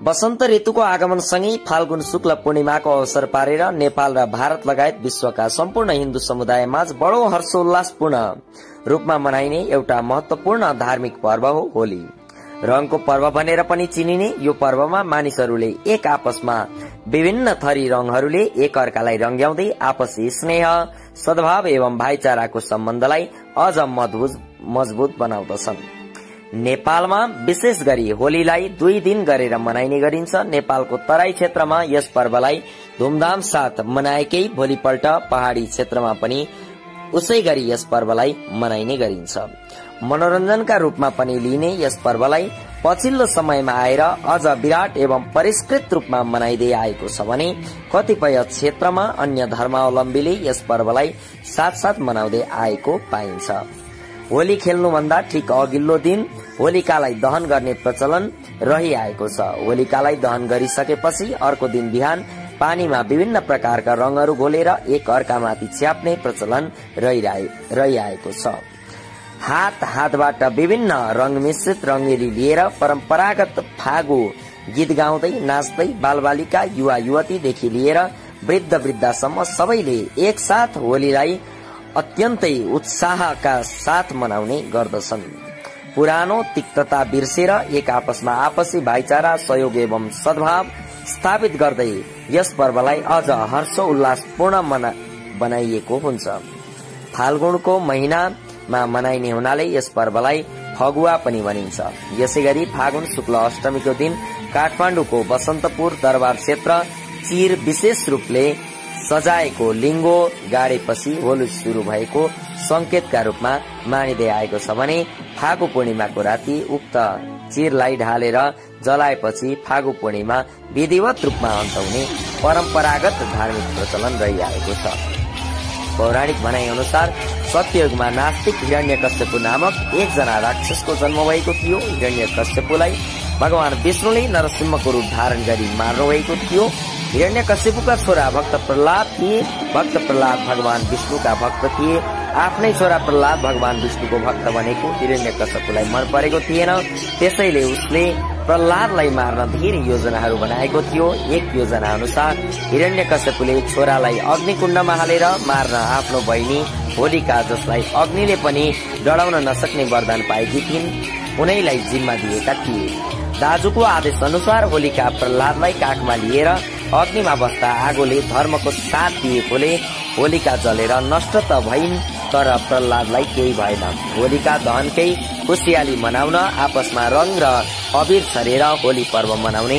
वसन्त ऋतुको आगमनसँगै फाल्गुन शुक्ल पूर्णिमाको अवसर पारेर नेपाल र भारत लगायत विश्वका सम्पूर्ण हिन्दू समुदायमाझ बडो हर्षोल्लासपूर्ण रूपमा मनाइने एउटा महत्वपूर्ण धार्मिक पर्व हो होली। रंगको पर्व भनेर पनि चिनिने यो पर्वमा मानिसहरूले एक आपसमा विभिन्न थरी रंगहरूले एक अर्कालाई रंग्याउँदै आपसी स्नेह, सद्भाव एवं भाइचाराको सम्बन्धलाई अझ मजबुत बनाउँदछन्। नेपालमा विशेष गरी होलीलाई 2 दिन गरेर मनाइने गरिन्छ। नेपालको तराई क्षेत्रमा यस पर्वलाई धुमधाम साथ मनाएकै भोलिपल्ट पहाड़ी क्षेत्रमा पनि उसै गरी यस पर्वलाई मनाइने गरिन्छ। मनोरञ्जनका रूपमा पनि लिइने यस पर्वलाई पछिल्लो समयमा आएर अझ विराट एवं परिष्कृत रूपमा मनाइदै आएको छ भने कतिपय क्षेत्रमा अन्य धर्मावलम्बीले यस पर्वलाई साथसाथ मनाउँदै आएको पाइन्छ। होली खेल्नुभन्दा ठिक अघिल्लो दिन होलिकालाई दहन गर्ने प्रचलन रहिआएको छ। होलिकालाई दहन गरिसकेपछि अर्को दिन बिहान पानीमा विभिन्न प्रकारका रंगहरू घोलेर एक अर्कामाथि छ्याप्ने प्रचलन रहिआएको छ। हातबाट विभिन्न रंग मिश्रित रंगेली लिएर परम्परागत फागु गीत गाउँदै नाच्दै बालबालिका युवा युवतीदेखि लिएर वृद्ध वृद्धासम्म सबैले एकसाथ होलीलाई अत्यन्तै उत्साहका साथ मनाउने गर्दछन्। पुरानो तिक्तता बिर्सेर एक आपसमा आपसी भाइचारा, सहयोग एवं सद्भाव स्थापित गर्दै यस पर्वलाई अझ हर्षोल्लासपूर्ण बनाइएको हुन्छ। फाल्गुनको महिनामा मनाइने हुनाले यस पर्वलाई फगुवा पनि भनिन्छ। यसैगरी फागुन शुक्ल अष्टमीको दिन काठमाडौँको बसन्तपुर दरबार क्षेत्र चिर विशेष रूपले सजाएको लिङ्गो गाडेपछि होली शुरू भएको संकेतका रूपमा मानिँदै आएको छ भने फागु पूर्णिमाको राति उक्त चिरलाई ढालेर जलाएपछि फागु पूर्णिमा विधिवत रूपमा अन्त हुने परम्परागत धार्मिक प्रचलन रहिआएको छ। पौराणिक भनाइ अनुसार सत्ययुगमा नास्तिक हिरण्यकश्यपु नामक एकजना राक्षसको जन्म भएको थियो। हिरण्यकश्यपुलाई भगवान विष्णुले नरसिंहको रूप धारण गरी मार्नु भएको थियो। हिरण्यकश्यपुका छोरा भक्त प्रहलाद थिए। भक्त प्रहलाद भगवान विष्णुका भक्त थिए। आफ्नै छोरा प्रहलाद भगवान विष्णुको भक्त भनेको हिरण्यकश्यपुलाई मन परेको थिएन। त्यसैले उसले प्रहलादलाई मार्न धेरै योजनाहरू बनाएको थियो। एक योजना अनुसार हिरण्यकश्यपुले छोरालाई अग्निकुण्डमा हालेर मार्न आफ्नो बहिनी होलिका, जसलाई अग्निले पनि डढाउन नसक्ने वरदान पाएकी थिइन्, उनैलाई जिम्मा दिएका थिए। दाजुको आदेश अनुसार होलिका प्रहलादलाई काखमा लिएर अग्निमा बस्दा आगोले धर्मको साथ दिएकोले होलिका जलेर नष्ट त भइन्, तर प्रहलादलाई केही भएन। होलिका दहनकै खुसियाली मनाउन आपसमा रंग र अबिर छरेर होली पर्व मनाउने